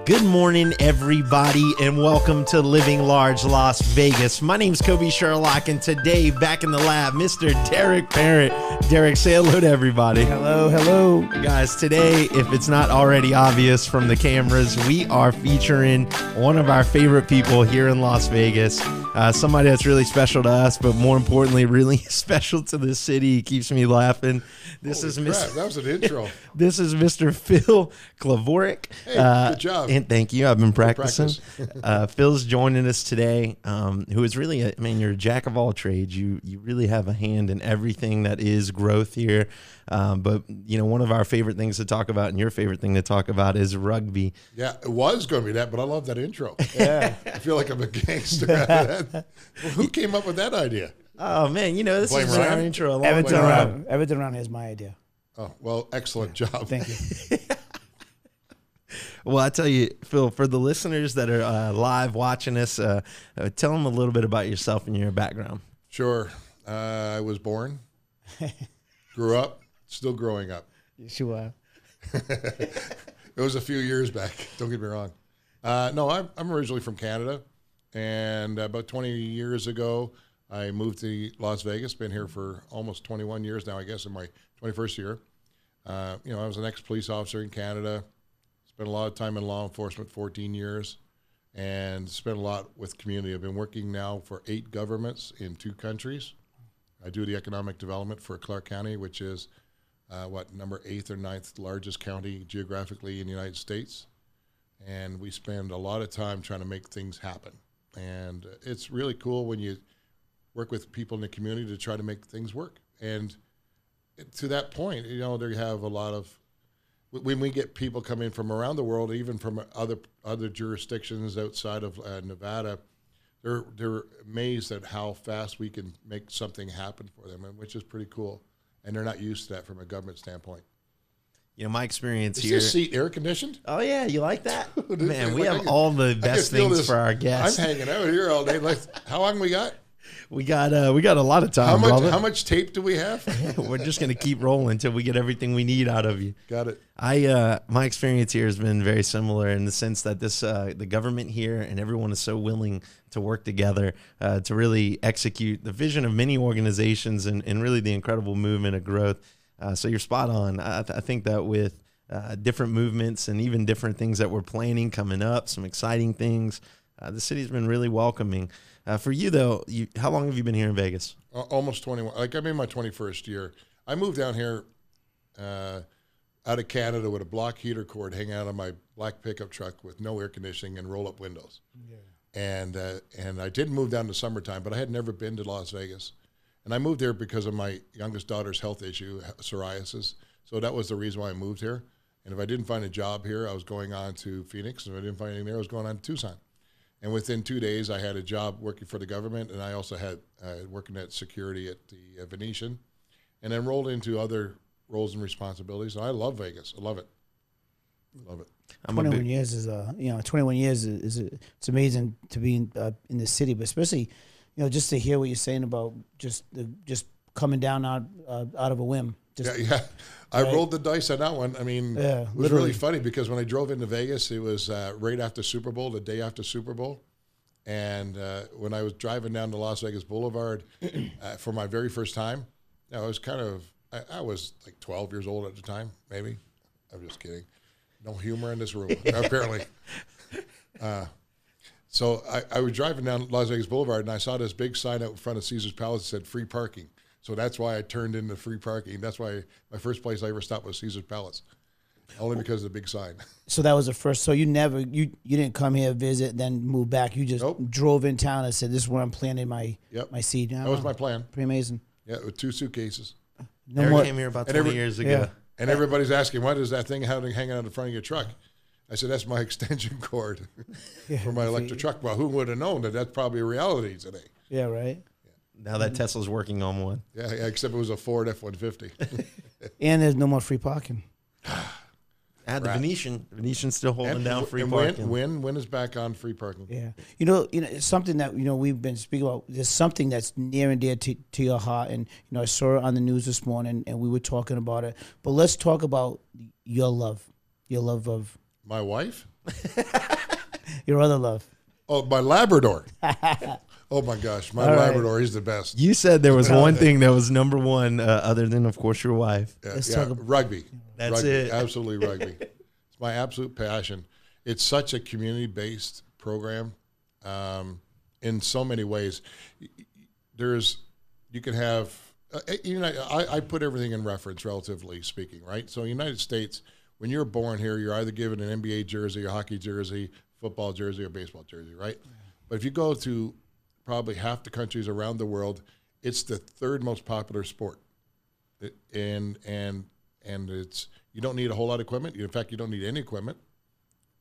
Good morning, everybody, and welcome to Living Large Las Vegas. My name's Kobe Sherlock, and today, back in the lab, Mr. Derek Parrott. Derek, say hello to everybody. Hello, hello. Guys, today, if it's not already obvious from the cameras, we are featuring one of our favorite people here in Las Vegas. Somebody that's really special to us, but more importantly, really special to the city. He keeps me laughing. This is Mr. That was an intro. This is Mr. Phil Klevorik. Hey, good job. And thank you. I've been practicing. Phil's joining us today, who is really, you're a jack of all trades. You really have a hand in everything that is growth here. But, one of our favorite things to talk about, and your favorite thing to talk about, is rugby. Yeah, it was going to be that, but I love that intro. Yeah. I feel like I'm a gangster after that. Well, who came up with that idea? Oh, man, this is our intro. Everything around here is my idea. Oh, well, excellent job. Thank you. Well, I tell you, Phil, for the listeners that are live watching us, tell them a little bit about yourself and your background. Sure. I was born, grew up, still growing up. Yes, you are. It was a few years back. Don't get me wrong. No, I'm originally from Canada, and about 20 years ago, I moved to Las Vegas. Been here for almost 21 years now, I guess, in my 21st year. I was an ex-police officer in Canada. Spent a lot of time in law enforcement, 14 years, and spent a lot with community. I've been working now for 8 governments in 2 countries. I do the economic development for Clark County, which is number 8th or 9th largest county geographically in the United States. And we spend a lot of time trying to make things happen. And it's really cool when you work with people in the community to try to make things work. And to that point, there you have a lot of, when we get people coming from around the world, even from other jurisdictions outside of Nevada, they're amazed at how fast we can make something happen for them, which is pretty cool. And they're not used to that from a government standpoint. My experience here. Is this seat air conditioned? Oh, yeah. You like that? Man, we have all the best things for our guests. I'm hanging out here all day. How long we got? We got a lot of time, brother. How much tape do we have? We're just going to keep rolling until we get everything we need out of you. Got it. My experience here has been very similar in the sense that the government here and everyone is so willing to work together to really execute the vision of many organizations and really the incredible movement of growth. So you're spot on. I think that with different movements and even different things that we're planning coming up, some exciting things, the city's been really welcoming. For you, though, how long have you been here in Vegas? Almost 21. I'm in my 21st year. I moved down here out of Canada with a block heater cord hanging out of my black pickup truck with no air conditioning and roll-up windows. Yeah. And I did move down in the summertime, but I had never been to Las Vegas. And I moved there because of my youngest daughter's health issue, psoriasis. So that was the reason why I moved here. And if I didn't find a job here, I was going on to Phoenix. And if I didn't find anything there, I was going on to Tucson. And within 2 days, I had a job working for the government, and I also had working at security at the Venetian, and then rolled into other roles and responsibilities. And I love Vegas. I love it. Love it. 21 years is 21 years is it's amazing to be in the city, but especially just to hear what you're saying about just coming down out of a whim. Yeah. I rolled the dice on that one. I mean, it was really funny because when I drove into Vegas, it was right after Super Bowl, the day after Super Bowl. And when I was driving down to Las Vegas Boulevard for my very first time, I was I was like 12 years old at the time, maybe. I'm just kidding. No humor in this room, apparently. So I was driving down Las Vegas Boulevard, and I saw this big sign out in front of Caesar's Palace that said free parking. So that's why I turned into free parking. That's why my first place I ever stopped was Caesar's Palace, only because of the big sign. So that was the first. So you didn't come here, visit, then move back. You just drove in town and said, "This is where I'm planting my seed." That was my plan. Pretty amazing. Yeah, with 2 suitcases. Eric came here about 20 years ago. Yeah. And everybody's asking, why does that thing hanging out in front of your truck? I said, that's my extension cord for my electric truck. Well, who would have known that that's probably a reality today? Yeah, right. Now that Tesla's working on one. Yeah, except it was a Ford F-150. And there's no more free parking. At the Venetian's still holding down free parking. When is back on free parking? Yeah, it's something that we've been speaking about. There's something that's near and dear to your heart, and I saw it on the news this morning, and we were talking about it. But let's talk about your love of my wife. Your other love. Oh, my Labrador. Oh my gosh, my Labrador, he's the best. You said there was one thing that was number one, other than, of course, your wife. Rugby. That's rugby. it. Absolutely rugby. It's my absolute passion. It's such a community-based program in so many ways. You can have, I put everything in reference, relatively speaking, right? So United States, when you're born here, you're either given an NBA jersey, a hockey jersey, football jersey, or baseball jersey, right? Yeah. But if you go to probably half the countries around the world, it's the third most popular sport. And it's, you don't need a whole lot of equipment. In fact, you don't need any equipment,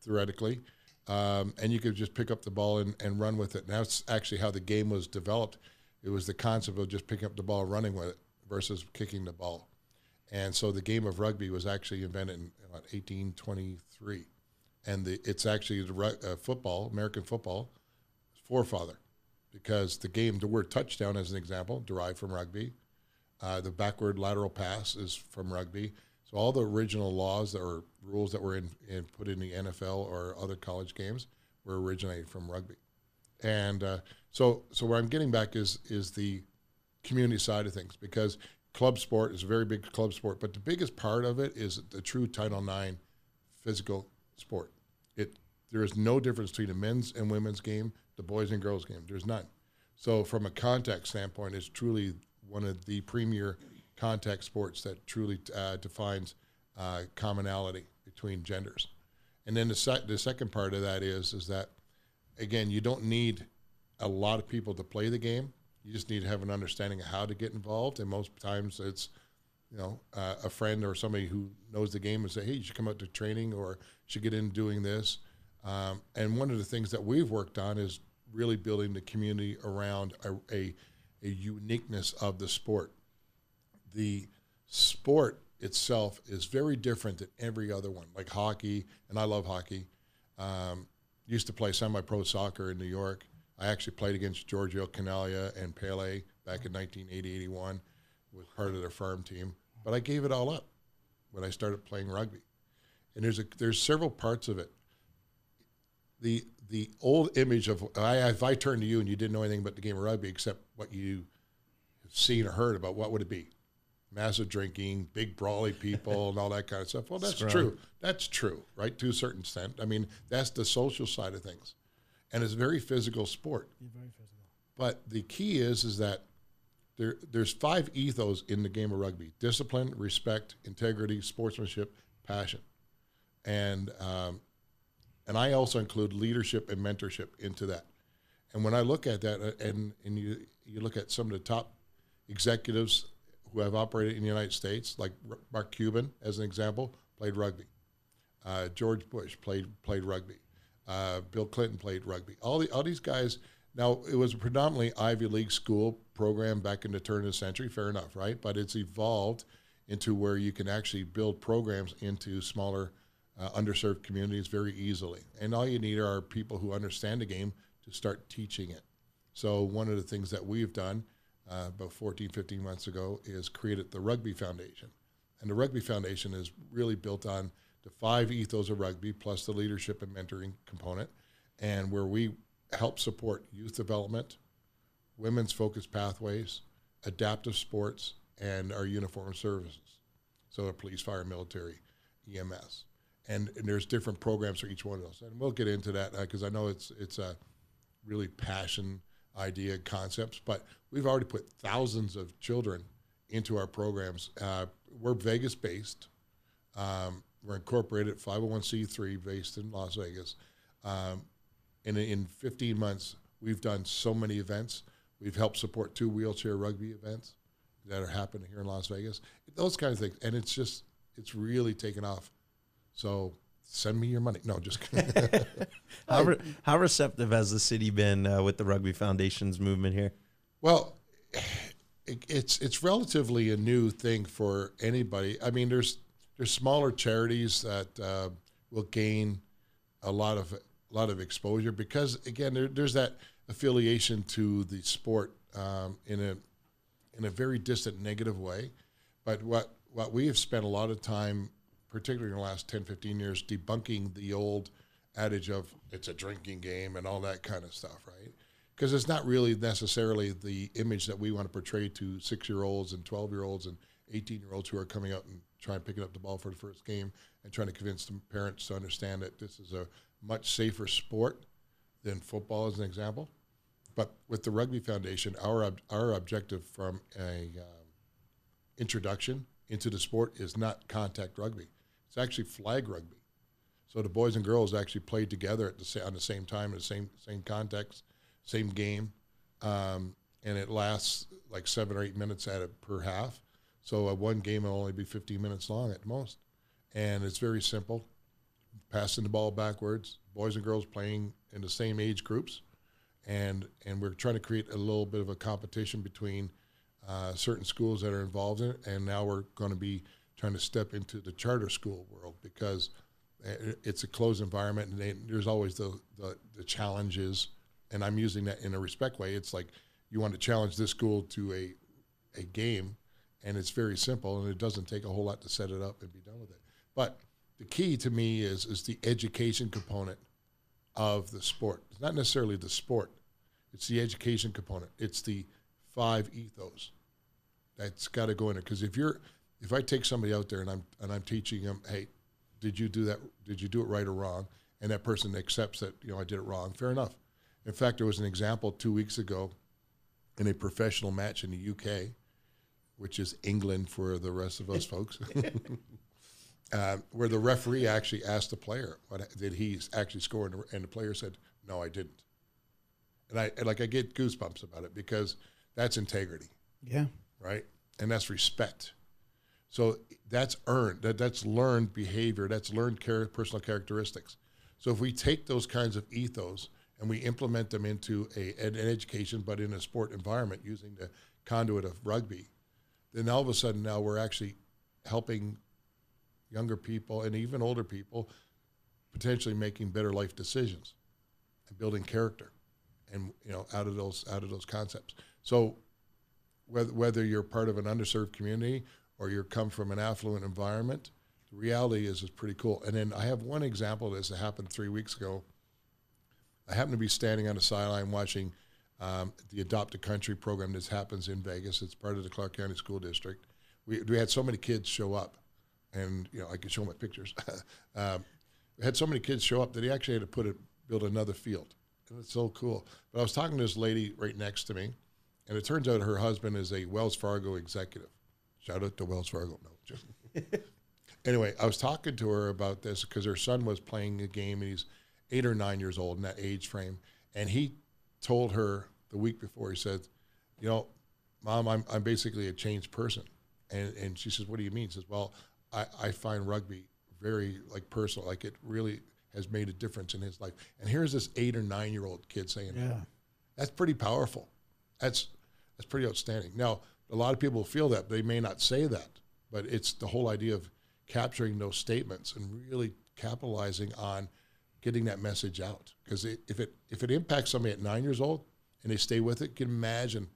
theoretically. And you could just pick up the ball and run with it. And that's actually how the game was developed. It was the concept of just picking up the ball and running with it versus kicking the ball. And so the game of rugby was actually invented in about 1823. And it's actually football, American football, forefather. Because the word touchdown, as an example, derived from rugby. The backward lateral pass is from rugby. So all the original laws or rules that were put in the NFL or other college games were originated from rugby. And so where I'm getting back is the community side of things, because club sport is a very big club sport, but the biggest part of it is the true Title IX physical sport. There is no difference between a men's and women's game, the boys and girls game. There's none. So from a contact standpoint, it's truly one of the premier contact sports that truly defines commonality between genders. And then the second part of that is that, again, you don't need a lot of people to play the game. You just need to have an understanding of how to get involved. And most times it's, a friend or somebody who knows the game and say, hey, you should come out to training or you should get in doing this. And one of the things that we've worked on is really building the community around a uniqueness of the sport. The sport itself is very different than every other one, like hockey, and I love hockey. Used to play semi-pro soccer in New York. I actually played against Giorgio Canaglia and Pele back in 1980-81 with part of their farm team. But I gave it all up when I started playing rugby. And there's several parts of it. The old image of, if I turned to you and you didn't know anything about the game of rugby except what you have seen or heard about, what would it be? Massive drinking, big brawly people, and all that kind of stuff. Well, that's true. That's true, right, to a certain extent. I mean, that's the social side of things. And it's a very physical sport. Very physical. But the key is that there's 5 ethos in the game of rugby: discipline, respect, integrity, sportsmanship, passion. And I also include leadership and mentorship into that. And when I look at that, and you look at some of the top executives who have operated in the United States, like Mark Cuban, as an example, played rugby. George Bush played rugby. Bill Clinton played rugby. All these guys. Now, it was a predominantly Ivy League school program back in the turn of the century, fair enough, right? But it's evolved into where you can actually build programs into smaller, underserved communities very easily. And all you need are people who understand the game to start teaching it. So one of the things that we've done about 14, 15 months ago is created the Rugby Foundation. And the Rugby Foundation is really built on the 5 ethos of rugby plus the leadership and mentoring component, and where we help support youth development, women's focused pathways, adaptive sports, and our uniform services. So our police, fire, military, EMS. And there's different programs for each one of those. And we'll get into that because I know it's a really passion idea concepts, but we've already put thousands of children into our programs. We're Vegas-based. We're incorporated 501c3 based in Las Vegas. And in 15 months, we've done so many events. We've helped support 2 wheelchair rugby events that are happening here in Las Vegas. Those kinds of things. And it's really taken off. So send me your money. No, just kidding. How receptive has the city been with the Rugby Foundation's movement here? Well, it's relatively a new thing for anybody. I mean, there's smaller charities that will gain a lot of exposure because, again, there's that affiliation to the sport in a very distant negative way. But what we have spent a lot of time, particularly in the last 10, 15 years, debunking the old adage of it's a drinking game and all that kind of stuff, right? Because it's not really necessarily the image that we want to portray to 6-year-olds and 12-year-olds and 18-year-olds who are coming out and trying picking up the ball for the first game and trying to convince the parents to understand that this is a much safer sport than football, as an example. But with the Rugby Foundation, our objective from a introduction into the sport is not contact rugby. It's actually flag rugby. So the boys and girls actually play together on the same time, in the same context, same game, and it lasts like 7 or 8 minutes at it per half. So one game will only be 15 minutes long at most. And it's very simple, passing the ball backwards, boys and girls playing in the same age groups. And we're trying to create a little bit of a competition between certain schools that are involved in it. And now we're going to be trying to step into the charter school world because it's a closed environment and there's always the challenges. And I'm using that in a respect way. It's like you want to challenge this school to a game, and it's very simple, and it doesn't take a whole lot to set it up and be done with it. But the key to me is the education component of the sport. It's not necessarily the sport. It's the education component. It's the 5 ethos that's got to go in there. Because if I take somebody out there and I'm teaching them, hey, did you do that? Did you do it right or wrong? And that person accepts that, I did it wrong. Fair enough. In fact, there was an example 2 weeks ago in a professional match in the UK, which is England for the rest of us folks, where the referee actually asked the player, did he actually score? And the player said, no, I didn't. And I get goosebumps about it because that's integrity. Yeah. Right? And that's respect. So that's earned, that's learned behavior, that's learned personal characteristics. So if we take those kinds of ethos and we implement them into an education, but in a sport environment using the conduit of rugby, then all of a sudden now we're actually helping younger people and even older people potentially making better life decisions and building character and out of those concepts. So whether you're part of an underserved community or you come from an affluent environment, the reality is pretty cool. And then I have one example of this that happened 3 weeks ago. I happened to be standing on the sideline watching the Adopt a Country program that happens in Vegas. It's part of the Clark County School District. We had so many kids show up, and I could show my pictures. We had so many kids show up that he actually had to build another field. And it's so cool. But I was talking to this lady right next to me, and it turns out her husband is a Wells Fargo executive. Shout out to Wells Fargo. No, just anyway, I was talking to her about this because her son was playing a game, and he's 8 or 9 years old in that age frame, and he told her the week before, he said, Mom, I'm basically a changed person. And she says, what do you mean? He says, well, I find rugby very personal, it really has made a difference in his life. And here's this 8 or 9 year old kid saying, yeah, that's pretty powerful. That's pretty outstanding. Now, a lot of people feel that, they may not say that, but it's the whole idea of capturing those statements and really capitalizing on getting that message out. Because if it impacts somebody at 9 years old and they stay with it, you can imagine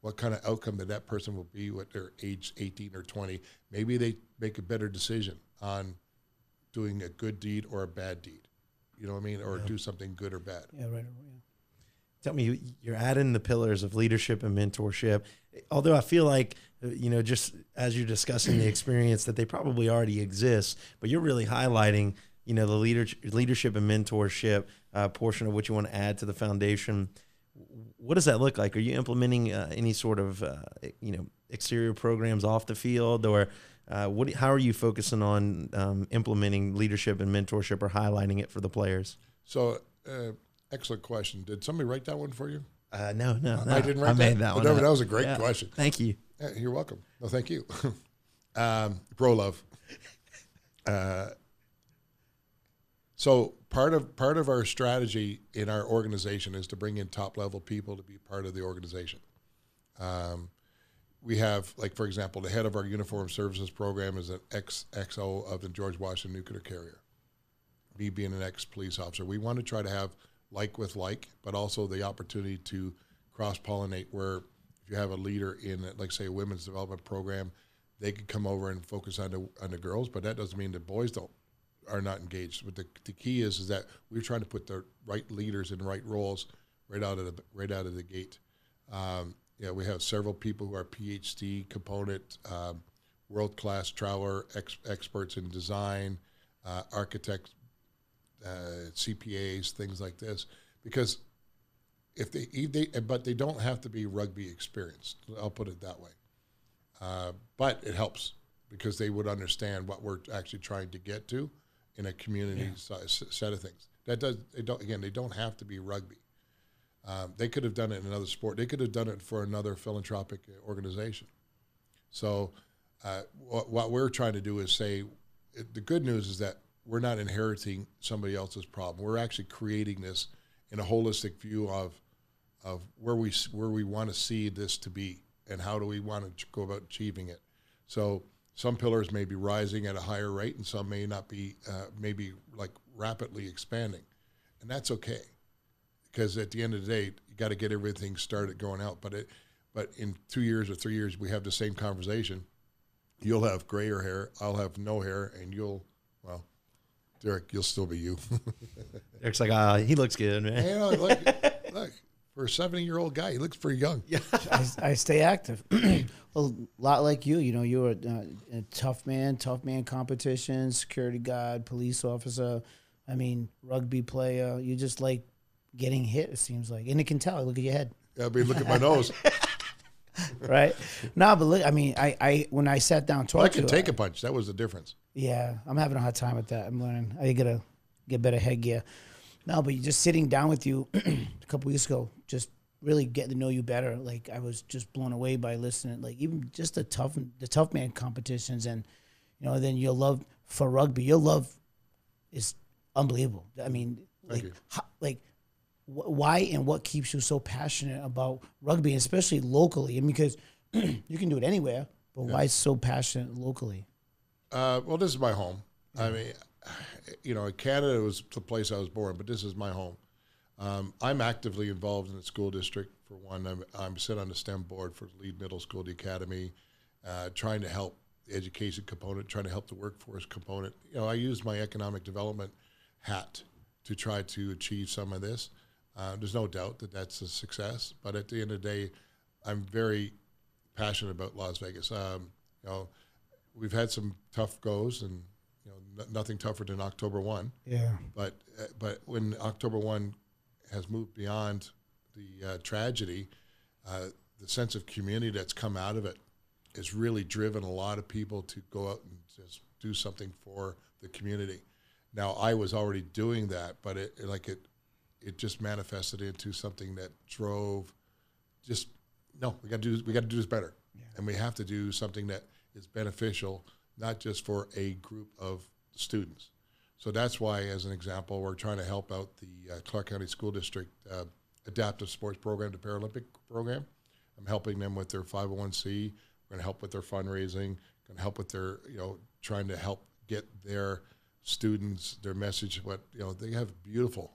what kind of outcome that person will be with their age 18 or 20. Maybe they make a better decision on doing a good deed or a bad deed. You know what I mean? Or do something good or bad. Yeah, right. Yeah. Tell me, you're adding the pillars of leadership and mentorship. Although I feel like, just as you're discussing the experience, that they probably already exist, but you're really highlighting, the leadership and mentorship portion of what you want to add to the foundation. What does that look like? Are you implementing any sort of, exterior programs off the field, or how are you focusing on implementing leadership and mentorship or highlighting it for the players? So, excellent question. Did somebody write that one for you? No. I didn't write that. Made that one. That was a great question. Thank you. Yeah, you're welcome. No, thank you. Bro love. So part of our strategy in our organization is to bring in top level people to be part of the organization. We have, for example, the head of our uniform services program is an ex-XO of the George Washington Nuclear Carrier. Me being an ex-police officer, we want to try to have like with like, but also the opportunity to cross-pollinate where if you have a leader in, say, a women's development program, they could come over and focus on the girls, but that doesn't mean the boys don't are not engaged. But the key is that we're trying to put the right leaders in right roles right out of the gate. We have several people who are PhD component, world-class traveler, experts in design, architects, CPAs, things like this. Because but they don't have to be rugby experienced. I'll put it that way. But it helps because they would understand what we're actually trying to get to in a community set of things. They don't have to be rugby. They could have done it in another sport. They could have done it for another philanthropic organization. So what we're trying to do is say, the good news is that we're not inheriting somebody else's problem. We're actually creating this in a holistic view of where we want to see this to be and how do we want to go about achieving it. So some pillars may be rising at a higher rate and some may not be, maybe like rapidly expanding. And that's okay. Because at the end of the day, you got to get everything started going out. But in 2 years or 3 years, we have the same conversation. You'll have grayer hair, I'll have no hair, and Derek, you'll still be you. Derek's like, he looks good, man. Hey, look, for a 70-year-old guy, he looks pretty young. Yeah, I stay active. Well, a lot like you. You're a tough man competition, security guard, police officer. I mean, rugby player. You just like getting hit, it seems like. And it can tell. Look at your head. Yeah, look at my nose. Right? No, but look, I mean, I when I sat down talking to you. I can take a punch. That was the difference. Yeah, I'm having a hard time with that. I'm learning. I got to get better headgear. No, but just sitting down with you a couple weeks ago, just really getting to know you better. Like, I was just blown away by listening. Like, even just the tough man competitions and, then your love for rugby. Your love is unbelievable. I mean, why and what keeps you so passionate about rugby, especially locally? I mean, because you can do it anywhere, but why so passionate locally? Well, this is my home. I mean, Canada was the place I was born, but this is my home. I'm actively involved in the school district. For one, I'm sit on the STEM board for Lead Middle School, the academy, trying to help the education component, trying to help the workforce component. I use my economic development hat to try to achieve some of this. There's no doubt that that's a success, but at the end of the day, I'm very passionate about Las Vegas. We've had some tough goes, and nothing tougher than October 1. Yeah. But when October 1 has moved beyond the tragedy, the sense of community that's come out of it has really driven a lot of people to go out and just do something for the community. Now, I was already doing that, but it just manifested into something that drove we got to do this better. Yeah. And we have to do something that is beneficial, not just for a group of students. So that's why, as an example, we're trying to help out the Clark County School District Adaptive Sports Program to Paralympic Program. I'm helping them with their 501c. We're going to help with their fundraising, going to help with their, trying to help get their students, their message, they have beautiful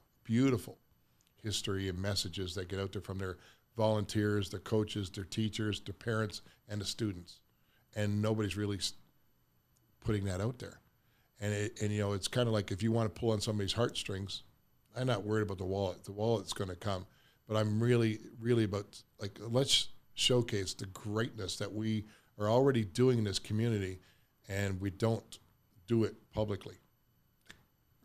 history and messages that get out there from their volunteers, their coaches, their teachers, their parents, and the students. And nobody's really putting that out there. And it's kind of like if you want to pull on somebody's heartstrings, I'm not worried about the wallet. The wallet's going to come. But I'm really, really about, let's showcase the greatness that we are already doing in this community, and we don't do it publicly.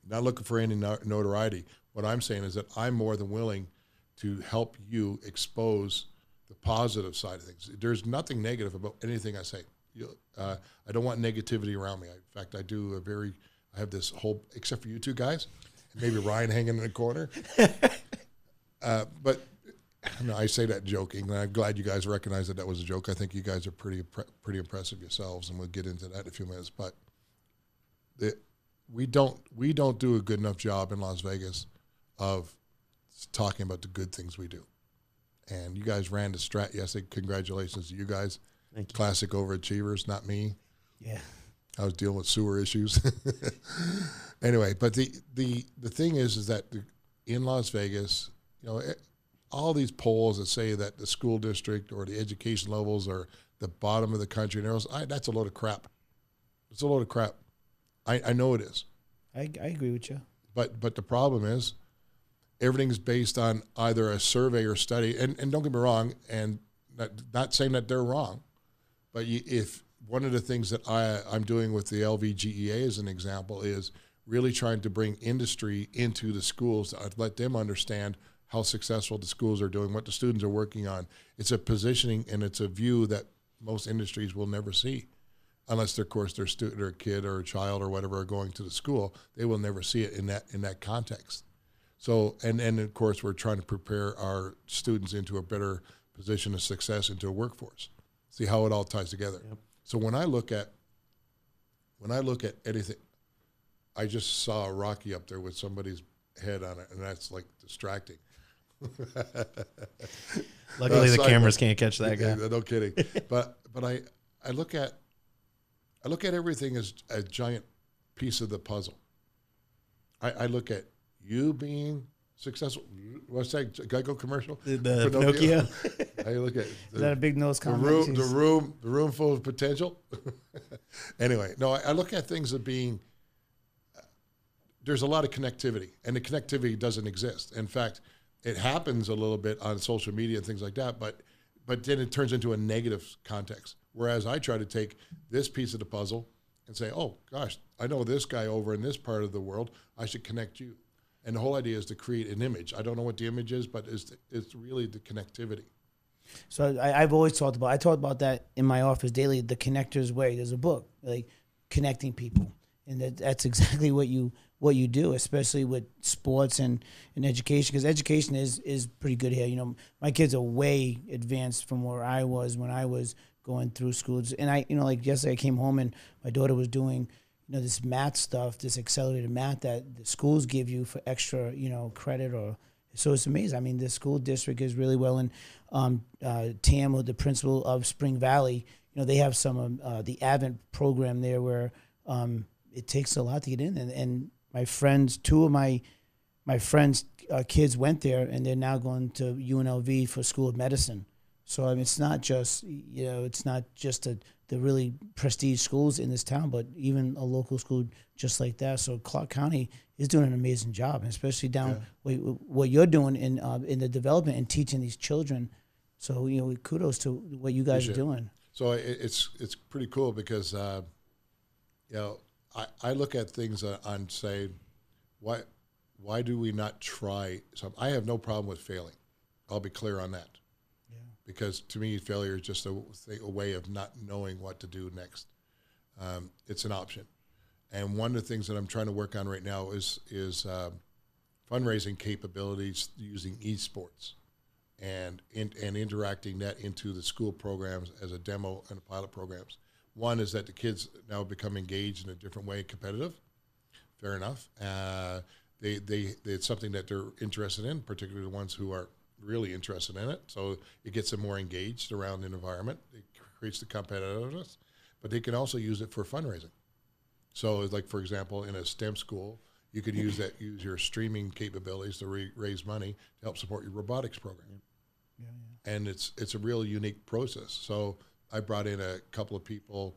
Not looking for any notoriety. What I'm saying is that I'm more than willing to help you expose the positive side of things. There's nothing negative about anything I say. I don't want negativity around me. In fact, I have this whole, except for you two guys, and maybe Ryan hanging in the corner. But I say that joking, and I'm glad you guys recognize that was a joke. I think you guys are pretty impressive yourselves, and we'll get into that in a few minutes. But we don't do a good enough job in Las Vegas of talking about the good things we do. And you guys ran the strat. Yes, congratulations to you guys. Thank you. Classic overachievers, not me. Yeah. I was dealing with sewer issues. Anyway, but the thing is that in Las Vegas, all these polls that say that the school district or the education levels are the bottom of the country, and that's a load of crap. It's a load of crap. I know it is. I agree with you. But the problem is, everything's based on either a survey or study. And don't get me wrong, and not saying that they're wrong, but if one of the things that I'm doing with the LVGEA as an example is really trying to bring industry into the schools to let them understand how successful the schools are doing, what the students are working on. It's a positioning and it's a view that most industries will never see. Unless, of course, their student or a kid or a child or whatever are going to the school, they will never see it in that context. So, and of course, we're trying to prepare our students into a better position of success into a workforce. See how it all ties together. Yep. So when I look at anything, I just saw a Rocky up there with somebody's head on it, and that's like distracting. Luckily, the cameras can't catch that guy. No kidding. But I look at everything as a giant piece of the puzzle. I look at you being successful. What's that Geico commercial? The Pinocchio. I look at Is that a big nose comment? The room full of potential. Anyway, no, I look at things as being. There's a lot of connectivity, and the connectivity doesn't exist. In fact, it happens a little bit on social media and things like that, but then it turns into a negative context. Whereas I try to take this piece of the puzzle and say, oh, gosh, I know this guy over in this part of the world. I should connect you. And the whole idea is to create an image. I don't know what the image is, but it's really the connectivity. So I've always talked about that in my office daily, the connector's way. There's a book, like connecting people. And that's exactly what you do, especially with sports and education, because education is pretty good here. You know, my kids are way advanced from where I was when I was going through schools. And like yesterday I came home and my daughter was doing, this math stuff, this accelerated math that the schools give you for extra, credit so it's amazing. I mean, the school district is really well. And Tam, the principal of Spring Valley, they have some the Advent program there where it takes a lot to get in. And my friends, two of my friends' kids went there, and they're now going to UNLV for School of Medicine. So I mean, it's not just the really prestige schools in this town, but even a local school just like that. So Clark County is doing an amazing job, and especially down what you're doing in the development and teaching these children. So kudos to what you guys are doing. So it's pretty cool because I look at things on say, why do we not try something? I have no problem with failing. I'll be clear on that. Because to me, failure is just a way of not knowing what to do next. It's an option. And one of the things that I'm trying to work on right now is fundraising capabilities using esports and interacting that into the school programs as a demo and pilot programs. One is that the kids now become engaged in a different way, competitive. Fair enough. It's something that they're interested in, particularly the ones who are really interested in it. So it gets them more engaged around the environment. It creates the competitiveness, but they can also use it for fundraising. So like, for example, in a STEM school, you could use your streaming capabilities to raise money to help support your robotics program. And it's a real unique process. So I brought in a couple of people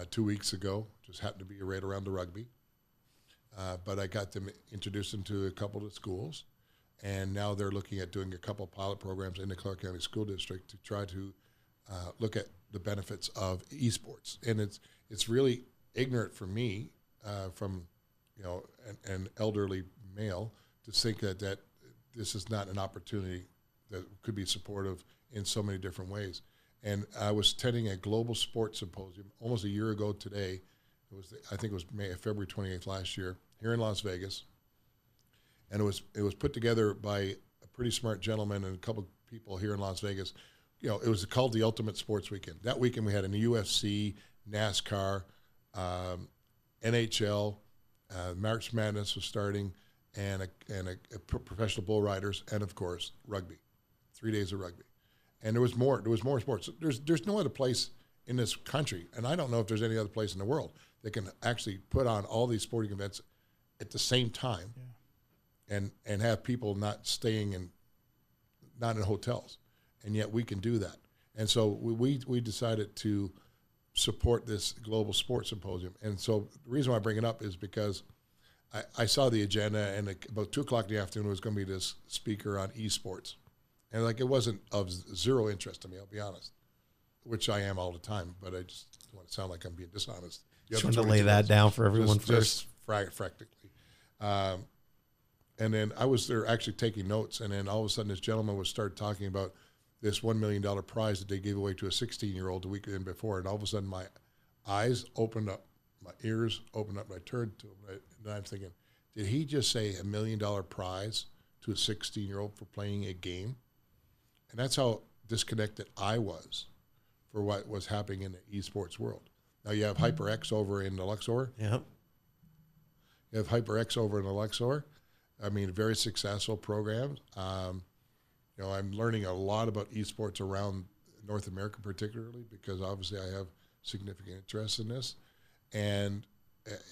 2 weeks ago, just happened to be right around the rugby. But I got them introduced into a couple of schools. And now they're looking at doing a couple of pilot programs in the Clark County School District to try to look at the benefits of esports. And it's really ignorant for me, from an elderly male, to think that this is not an opportunity that could be supportive in so many different ways. And I was attending a global sports symposium almost a year ago today. I think it was February 28th last year here in Las Vegas. And it was put together by a pretty smart gentleman and a couple of people here in Las Vegas. It was called the Ultimate Sports Weekend. That weekend we had a UFC, NASCAR, NHL, March Madness was starting, and a professional bull riders, and of course rugby. 3 days of rugby, and there was more sports. There's no other place in this country, and I don't know if there's any other place in the world that can actually put on all these sporting events at the same time. And have people not in hotels, and yet we can do that. And so we decided to support this global sports symposium. And so the reason why I bring it up is because I saw the agenda, and about 2:00 in the afternoon was going to be this speaker on esports, and like it wasn't of zero interest to me. I'll be honest, which I am all the time, but I just don't want to sound like I'm being dishonest. Just want to lay that down for everyone first. Practically. And then I was there actually taking notes, and then all of a sudden this gentleman would start talking about this $1 million prize that they gave away to a 16-year-old the weekend before, and all of a sudden my eyes opened up, my ears opened up, and I turned to him, and I'm thinking, did he just say $1 million prize to a 16-year-old for playing a game? And that's how disconnected I was for what was happening in the esports world. Now you have HyperX over in the Luxor. Yeah. You have HyperX over in the Luxor. I mean, very successful programs. You know, I'm learning a lot about esports around North America, particularly because obviously I have significant interest in this, and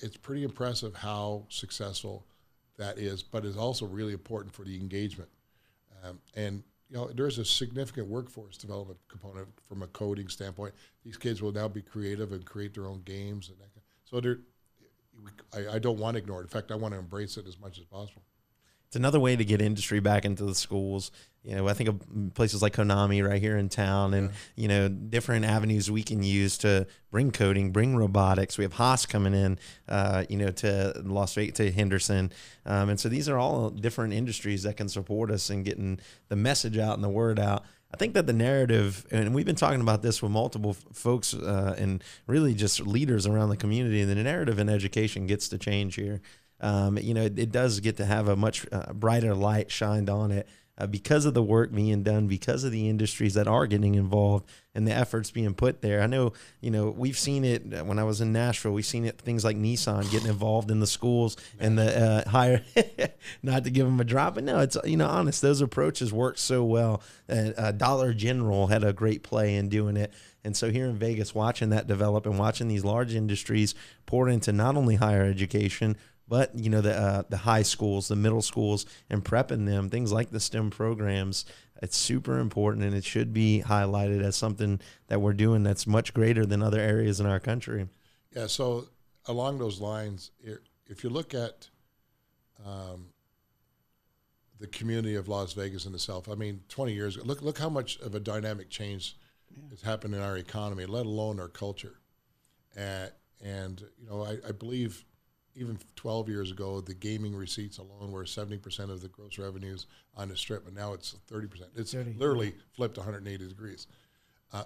it's pretty impressive how successful that is. But it's also really important for the engagement, and you know, there's a significant workforce development component from a coding standpoint. These kids will now be creative and create their own games, and that so I don't want to ignore it. In fact, I want to embrace it as much as possible. It's another way to get industry back into the schools. You know, I think of places like Konami right here in town, and you know, different avenues we can use to bring coding, bring robotics. We have Haas coming in, you know, to Las Vegas, to Henderson, and so these are all different industries that can support us in getting the message out and the word out. I think that the narrative, and we've been talking about this with multiple folks and really just leaders around the community, the narrative in education gets to change here. You know, it does get to have a much brighter light shined on it because of the work being done, because of the industries that are getting involved and the efforts being put there. I know, you know, we've seen it when I was in Nashville. We've seen it, things like Nissan getting involved in the schools and the higher, not to give them a drop, but no, it's, you know, honest, those approaches work so well. Dollar General had a great play in doing it. And so here in Vegas, watching that develop and watching these large industries pour into not only higher education, but, you know, the high schools, the middle schools, and prepping them, things like the STEM programs, it's super important, and it should be highlighted as something that we're doing that's much greater than other areas in our country. Yeah, so along those lines, if you look at the community of Las Vegas in itself, I mean, 20 years ago, look how much of a dynamic change has happened in our economy, let alone our culture. And you know, I believe even 12 years ago, the gaming receipts alone were 70% of the gross revenues on the Strip, and now it's 30%. It's 30. Literally flipped 180 degrees.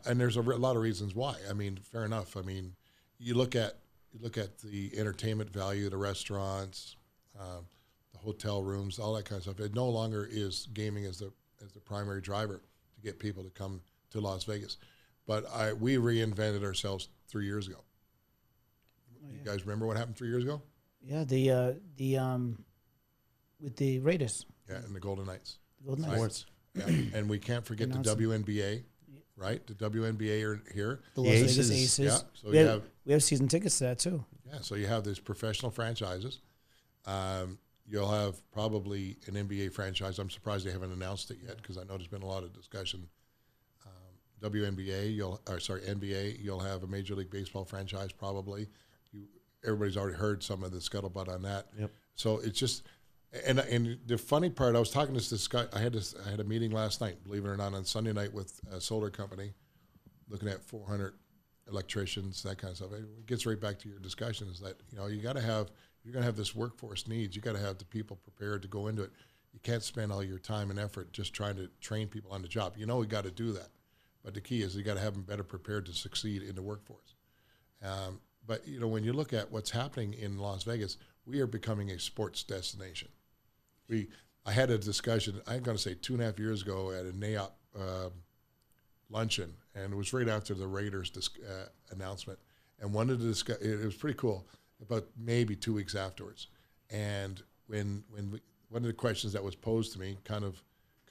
And there's a lot of reasons why. I mean, fair enough. I mean, you look at the entertainment value, the restaurants, the hotel rooms, all that kind of stuff. It no longer is gaming as the primary driver to get people to come to Las Vegas. But we reinvented ourselves 3 years ago. You guys remember what happened 3 years ago? Yeah, with the Raiders. Yeah, and the Golden Knights. The Golden Knights. Yeah, and we can't forget the WNBA, right? The WNBA are here. The Las Vegas Aces. Yeah, so we have season tickets to that too. Yeah, so you have these professional franchises. You'll have probably an NBA franchise. I'm surprised they haven't announced it yet because I know there's been a lot of discussion. NBA, NBA, you'll have a Major League Baseball franchise probably. Everybody's already heard some of the scuttlebutt on that. Yep. So it's just, and the funny part, I was talking to this guy. I had a meeting last night, believe it or not, on Sunday night with a solar company, looking at 400 electricians, that kind of stuff. It gets right back to your discussion. Is that, you know, you're going to have this workforce needs. You got to have the people prepared to go into it. You can't spend all your time and effort just trying to train people on the job. You know, we got to do that, but the key is you got to have them better prepared to succeed in the workforce. But, you know, when you look at what's happening in Las Vegas, we are becoming a sports destination. I had a discussion, I'm going to say 2.5 years ago at a NAIOP luncheon, and it was right after the Raiders announcement. And one of the it was pretty cool, about maybe 2 weeks afterwards. And one of the questions that was posed to me, kind of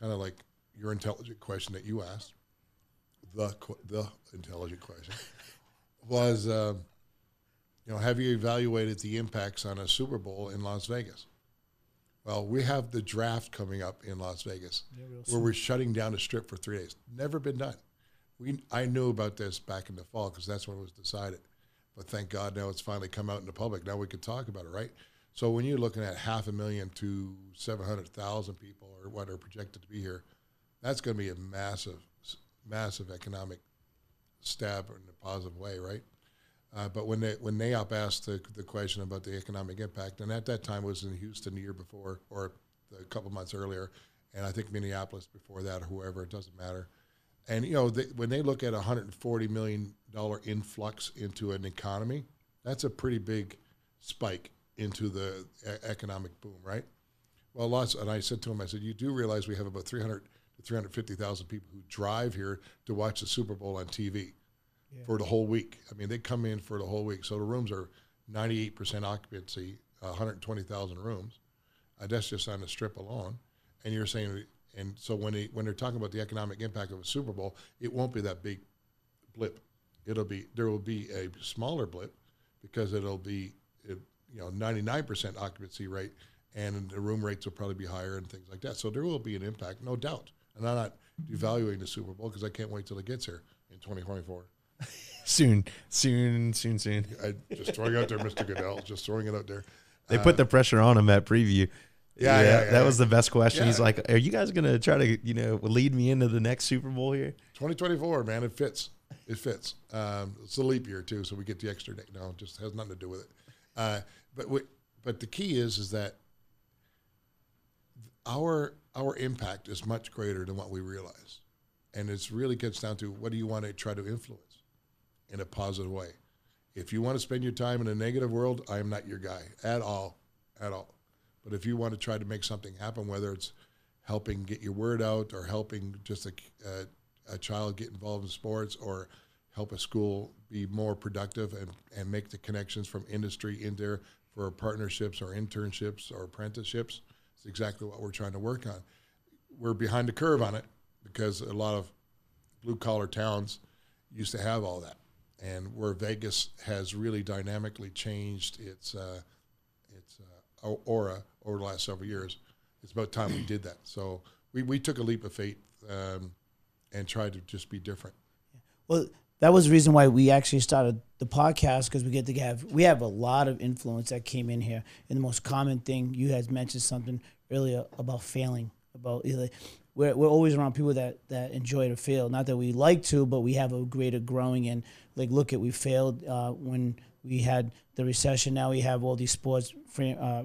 like your intelligent question that you asked, the intelligent question, was... you know, have you evaluated the impacts on a Super Bowl in Las Vegas? Well, we have the draft coming up in Las Vegas, where we're shutting down the Strip for 3 days. Never been done. I knew about this back in the fall because that's when it was decided. But thank God now it's finally come out in the public. Now we can talk about it, right? So when you're looking at 500,000 to 700,000 people or what are projected to be here, that's going to be a massive economic stab in a positive way, right? But when NAIOP asked the question about the economic impact, and at that time it was in Houston the year before or a couple months earlier, and I think Minneapolis before that or whoever, it doesn't matter. And, when they look at a $140 million influx into an economy, that's a pretty big spike into the economic boom, right? Well, and I said to him, I said, you do realize we have about 300 to 350,000 people who drive here to watch the Super Bowl on TV for the whole week. I mean, they come in for the whole week. So the rooms are 98% occupancy, 120,000 rooms. That's just on the Strip alone. And you're saying, and so when they're talking about the economic impact of a Super Bowl, it won't be that big blip. There will be a smaller blip because it'll be 99% occupancy rate, and the room rates will probably be higher and things like that. So there will be an impact, no doubt. And I'm not devaluing the Super Bowl because I can't wait till it gets here in 2024. Soon. I just throwing it out there, Mr. Goodell. Just throwing it out there. They put the pressure on him at preview. Yeah. That was the best question. Yeah. He's like, "Are you guys gonna try to lead me into the next Super Bowl here?" 2024, man, it fits. It fits. It's a leap year too, so we get the extra day. No, it just has nothing to do with it. But the key is that our impact is much greater than what we realize, and it really gets down to what do you want to try to influence in a positive way. If you want to spend your time in a negative world, I am not your guy at all. But if you want to try to make something happen, whether it's helping get your word out or helping just a child get involved in sports or help a school be more productive and make the connections from industry in there for partnerships or internships or apprenticeships, it's exactly what we're trying to work on. We're behind the curve on it because a lot of blue-collar towns used to have all that. And where Vegas has really dynamically changed its aura over the last several years, it's about time we did that. So we took a leap of faith and tried to just be different. Well, that was the reason why we actually started the podcast, because we have a lot of influence that came in here. And the most common thing, you had mentioned something earlier about failing. We're always around people that enjoy to fail. Not that we like to, but we have a greater growing. And we failed when we had the recession. Now we have all these sports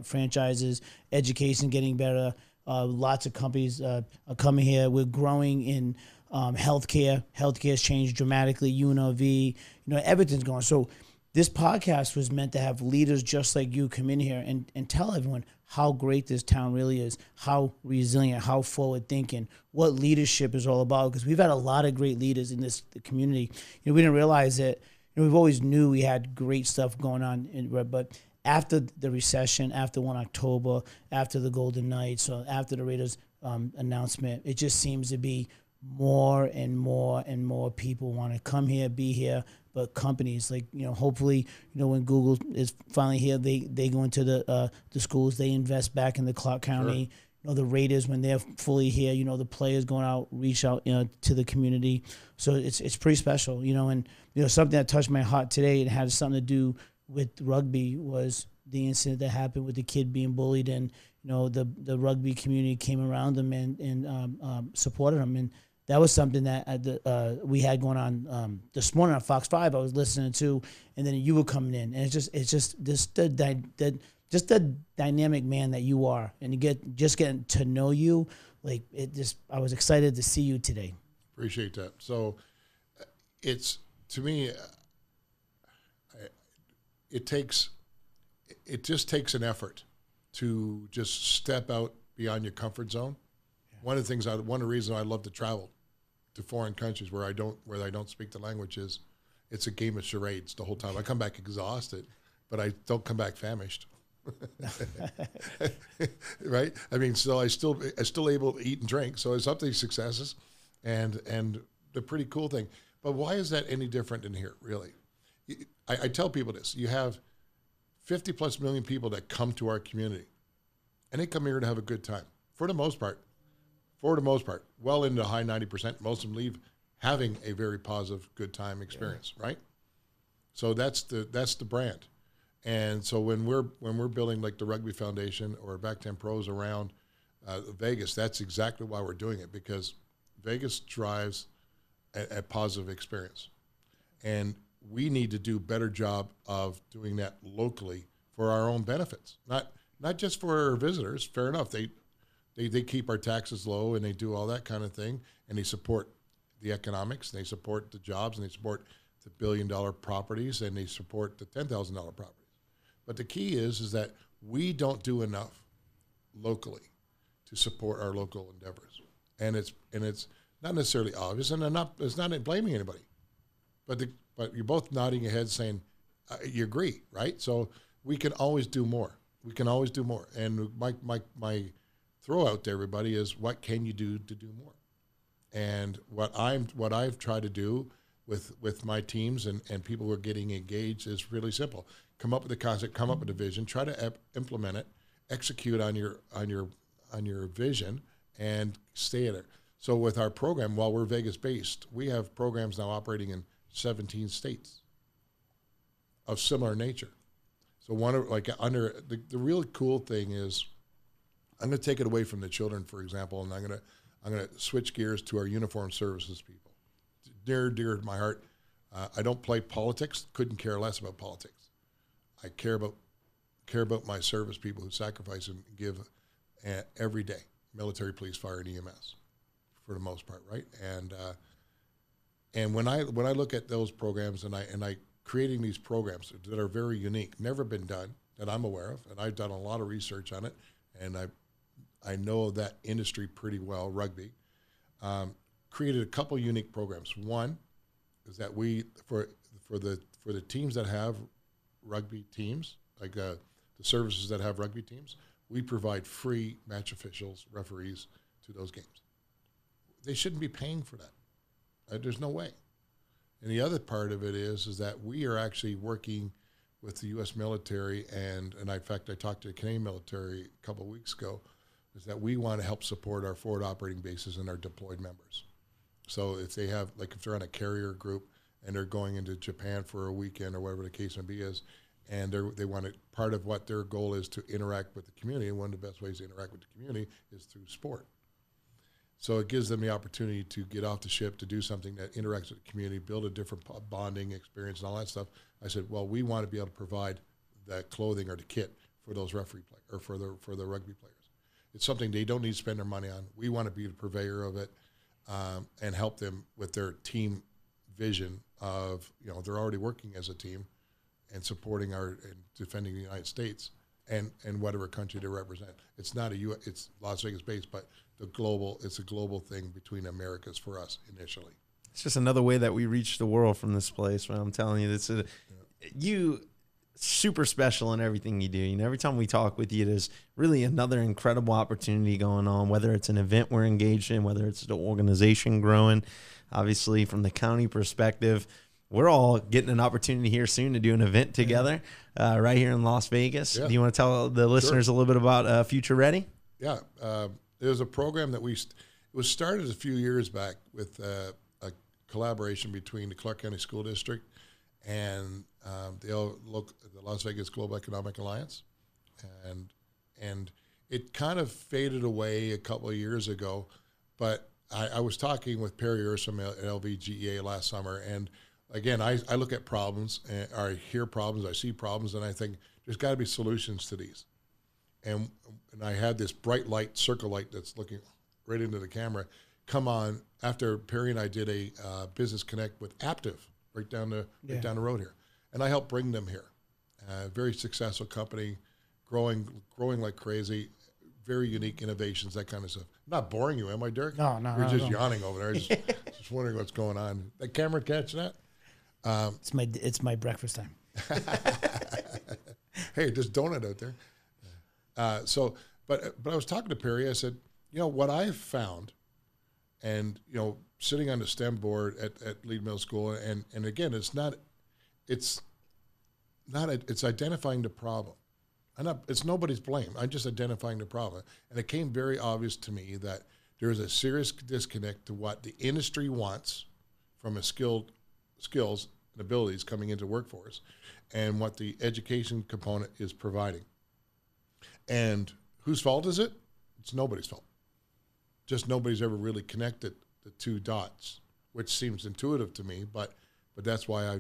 franchises, education getting better. Lots of companies are coming here. We're growing in healthcare. Healthcare has changed dramatically. UNLV, everything's going. So this podcast was meant to have leaders just like you come in here and tell everyone how great this town really is, how resilient, how forward-thinking, what leadership is all about. Because we've had a lot of great leaders in this community. We didn't realize it. We've always knew we had great stuff going on, but after the recession, after 1 October, after the Golden Knights, or after the Raiders announcement, it just seems to be more and more and more people want to come here, be here. But companies hopefully, when Google is finally here, they go into the schools, they invest back in the Clark County. Sure. The Raiders, when they're fully here, the players going out, reach out, to the community. So it's pretty special, and something that touched my heart today, it had something to do with rugby, was the incident that happened with the kid being bullied, and the rugby community came around him and supported him. And that was something that we had going on this morning on Fox 5. I was listening to, and then you were coming in, and it's just the dynamic man that you are, and getting to know you, I was excited to see you today. Appreciate that. So it's, to me, it just takes an effort to just step out beyond your comfort zone. One of the reasons I love to travel to foreign countries where I don't speak the language is it's a game of charades the whole time. I come back exhausted, but I don't come back famished. Right? I mean, so I still able to eat and drink. So it's up to these successes, and the pretty cool thing. But why is that any different in here? Really, I tell people this: you have 50+ million people that come to our community, and they come here to have a good time. For the most part, well into the high 90%, most of them leave having a very positive, good time experience, right? So that's the brand. And so when we're building like the Rugby Foundation or Back 10 Pros around Vegas, that's exactly why we're doing it, because Vegas drives a positive experience. And we need to do a better job of doing that locally for our own benefits, not just for our visitors. Fair enough. They keep our taxes low and they do all that kind of thing, and they support the economics, and they support the jobs, and they support the $1 billion properties, and they support the $10,000 properties. But the key is that we don't do enough locally to support our local endeavors, and it's not necessarily obvious, and it's not blaming anybody, but you're both nodding your head saying you agree, right? So we can always do more. We can always do more. And my throw out to everybody is, what can you do to do more? And what I've tried to do with my teams and people who are getting engaged is really simple. Come up with a concept, come up with a vision, try to implement it, execute on your vision, and stay at it. So with our program, while we're Vegas based, we have programs now operating in 17 states of similar nature. So the really cool thing is, I'm going to take it away from the children, for example, and I'm going to switch gears to our uniform services people. Dear to my heart. I don't play politics. Couldn't care less about politics. I care about my service people who sacrifice and give every day. Military, police, fire, and EMS, for the most part, right? And when I look at those programs and I creating these programs that are very unique, never been done that I'm aware of, and I've done a lot of research on it, and I know that industry pretty well, rugby. Created a couple unique programs. One is that we for the teams that have rugby teams, like the services that have rugby teams, we provide free match officials, referees to those games. They shouldn't be paying for that. There's no way. And the other part of it is that we are actually working with the U.S. military, and in fact, I talked to the Canadian military a couple of weeks ago, is that we want to help support our forward operating bases and our deployed members. So if they have, like if they're on a carrier group and they're going into Japan for a weekend or whatever the case may be is, and they want to, part of what their goal is to interact with the community, and one of the best ways to interact with the community is through sport. So it gives them the opportunity to get off the ship, to do something that interacts with the community, build a different bonding experience and all that stuff. I said, well, we want to be able to provide that clothing or the kit for those referee players or for the rugby players. It's something they don't need to spend their money on. We want to be the purveyor of it and help them with their team vision of, they're already working as a team and supporting and defending the United States and whatever country they represent. It's not it's Las Vegas based, but it's a global thing between Americas for us initially. It's just another way that we reach the world from this place. Man, I'm telling you, you super special in everything you do. Every time we talk with you, there's really another incredible opportunity going on, whether it's an event we're engaged in, whether it's the organization growing. Obviously, from the county perspective, we're all getting an opportunity here soon to do an event together right here in Las Vegas. Yeah. Do you want to tell the listeners a little bit about Future Ready? Yeah. There's a program that it was started a few years back with a collaboration between the Clark County School District and the Las Vegas Global Economic Alliance. And it kind of faded away a couple of years ago, but I was talking with Perry Ursom at LVGEA last summer, and again, I look at problems, or I hear problems, I see problems, and I think there's got to be solutions to these. And I had this bright light, circle light that's looking right into the camera, come on after Perry and I did a Business Connect with Aptiv right down the road here. And I helped bring them here. Very successful company, growing like crazy, very unique innovations, that kind of stuff. I'm not boring you, am I, Dirk? No. You're just yawning over there. Just wondering what's going on. That camera catch that? It's my breakfast time. Hey, there's donut out there. But I was talking to Perry. I said, what I've found, and sitting on the STEM board at Lead Middle School, and again, it's identifying the problem. It's nobody's blame. I'm just identifying the problem, and it came very obvious to me that there is a serious disconnect to what the industry wants from a skills and abilities coming into workforce and what the education component is providing. And whose fault is it? It's nobody's fault. Just nobody's ever really connected the two dots, which seems intuitive to me, but that's why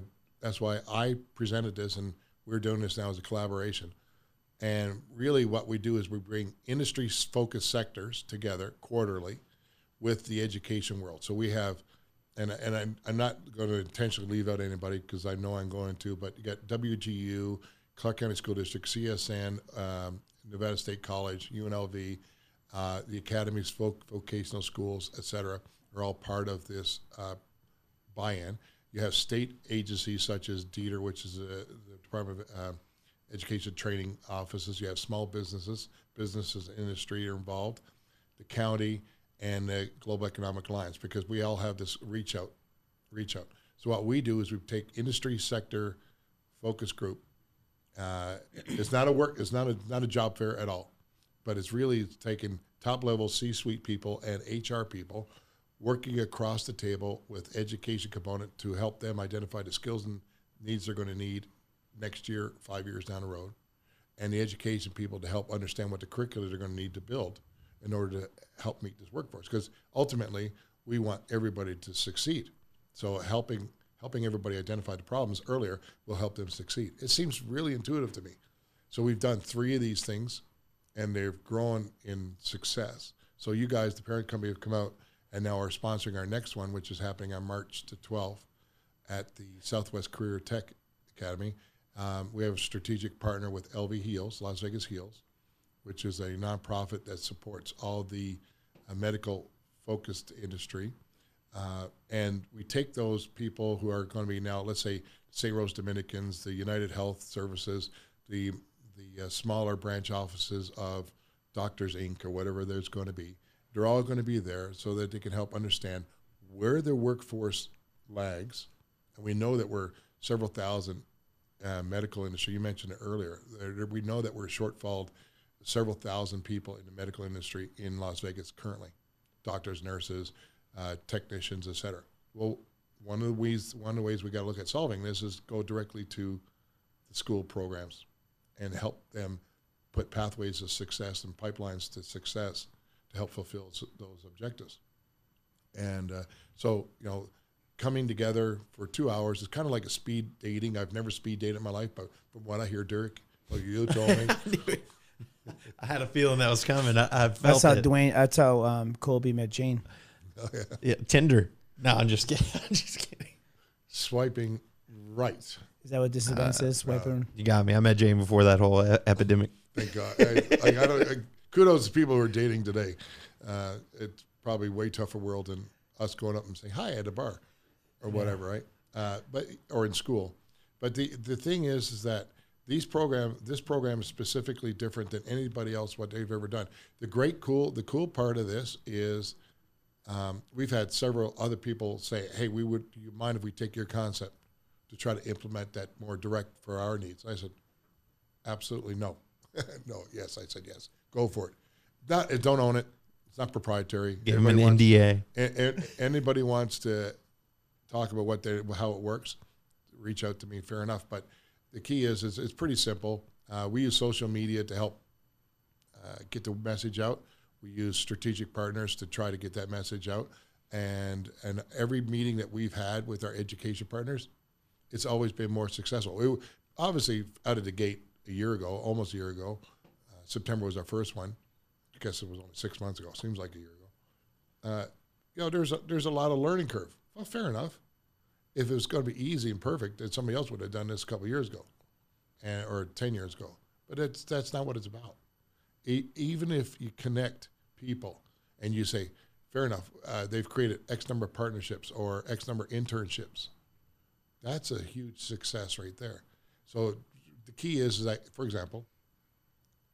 I presented this, and we're doing this now as a collaboration. And really what we do is we bring industry-focused sectors together quarterly with the education world. So we have, and I'm not going to intentionally leave out anybody because I know I'm going to, but you got WGU, Clark County School District, CSN, Nevada State College, UNLV, the academies, vocational schools, et cetera, are all part of this buy-in. You have state agencies such as DETR, which is the Department of Education Training offices. You have small businesses, industry are involved, the county, and the Global Economic Alliance, because we all have this reach out. So what we do is we take industry sector focus group. It's not a job fair at all, but it's really taking top level C-suite people and HR people working across the table with education component to help them identify the skills and needs they're going to need next year, 5 years down the road, and the education people to help understand what the curricula they're going to need to build in order to help meet this workforce. Because ultimately, we want everybody to succeed. So helping everybody identify the problems earlier will help them succeed. It seems really intuitive to me. So we've done 3 of these things, and they've grown in success. So you guys, the parent company, have come out and now are sponsoring our next one, which is happening on March the 12th at the Southwest Career Tech Academy. We have a strategic partner with LV Heals, Las Vegas Heals, which is a nonprofit that supports all the medical-focused industry. And we take those people who are going to be now, let's say, St. Rose Dominicans, the United Health Services, the smaller branch offices of Doctors, Inc., or whatever there's going to be. They're all going to be there so that they can help understand where their workforce lags. And we know that we're several thousand medical industry. You mentioned it earlier. We know that we're shortfalled several thousand people in the medical industry in Las Vegas currently, doctors, nurses, technicians, et cetera. Well, one of the ways we got to look at solving this is go directly to the school programs and help them put pathways of success and pipelines to success to help fulfill those objectives. And so, coming together for 2 hours is kind of like a speed dating. I've never speed dated in my life, but from what I hear, Derek, what you told me. I had a feeling that was coming. I felt That's how Colby met Jane. Oh, yeah. Yeah, Tinder. No, I'm just kidding. I'm just kidding. Swiping right. Is that what this event says? Swiping. You got me. I met Jane before that whole epidemic. Thank God. Kudos to people who are dating today. It's probably way tougher world than us going up and saying hi at a bar or whatever, right? Or in school. But the thing is that this program is specifically different than anybody else what they've ever done. The cool part of this is we've had several other people say, hey, do you mind if we take your concept to try to implement that more direct for our needs? I said, absolutely no. No, yes, I said yes. Go for it. Don't own it. It's not proprietary. Give them an NDA. Anybody wants to talk about how it works, reach out to me, fair enough. But the key is it's pretty simple. We use social media to help get the message out. We use strategic partners to try to get that message out. And every meeting that we've had with our education partners, it's always been more successful. Obviously, out of the gate almost a year ago, September was our first one. I guess it was only 6 months ago. Seems like a year ago. There's a lot of learning curve. Well, fair enough. If it was going to be easy and perfect, then somebody else would have done this a couple of years ago, or 10 years ago. But that's not what it's about. Even if you connect people and you say, fair enough, they've created X number of partnerships or X number of internships. That's a huge success right there. So the key is that, for example,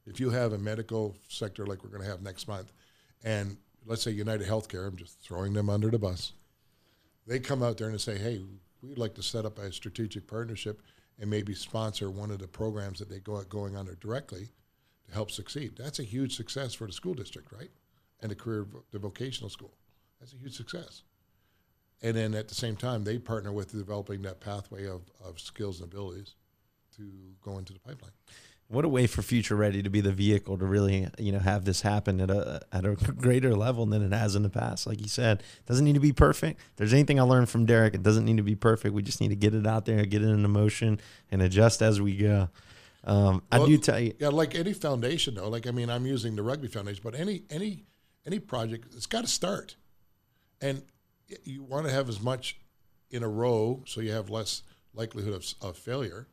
if you have a medical sector like we're going to have next month, and let's say United Healthcare, I'm just throwing them under the bus, they come out there and say, hey, we'd like to set up a strategic partnership and maybe sponsor one of the programs that they going under directly to help succeed. That's a huge success for the school district, right? And the vocational school. That's a huge success. And then at the same time, they partner with developing that pathway of skills and abilities to go into the pipeline. What a way for Future Ready to be the vehicle to really, have this happen at a greater level than it has in the past. Like you said, it doesn't need to be perfect. If there's anything I learned from Derek, it doesn't need to be perfect. We just need to get it out there, get it into motion, and adjust as we go. I do tell you. Yeah, like any foundation, though. Like, I mean, I'm using the Rugby Foundation, but any project, it's got to start. And you want to have as much in a row so you have less likelihood of failure.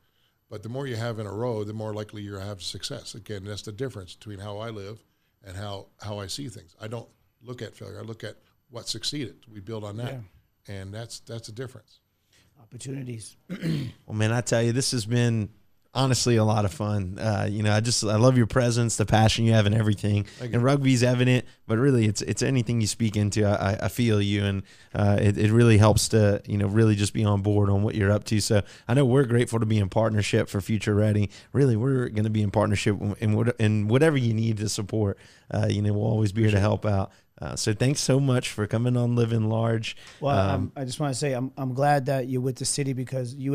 But the more you have in a row, the more likely you have success. Again, that's the difference between how I live and how I see things. I don't look at failure. I look at what succeeded. We build on that. Yeah. And that's a difference. Opportunities. Well, man, I tell you, this has been honestly a lot of fun. I love your presence, the passion you have in everything. And rugby's evident, but really it's anything you speak into. I feel you, and it really helps to, really just be on board on what you're up to. So I know we're grateful to be in partnership for Future Ready. Really, we're going to be in partnership in whatever you need to support. We'll always be here to help out. So thanks so much for coming on Living Large. Well, I just want to say I'm glad that you're with the city, because you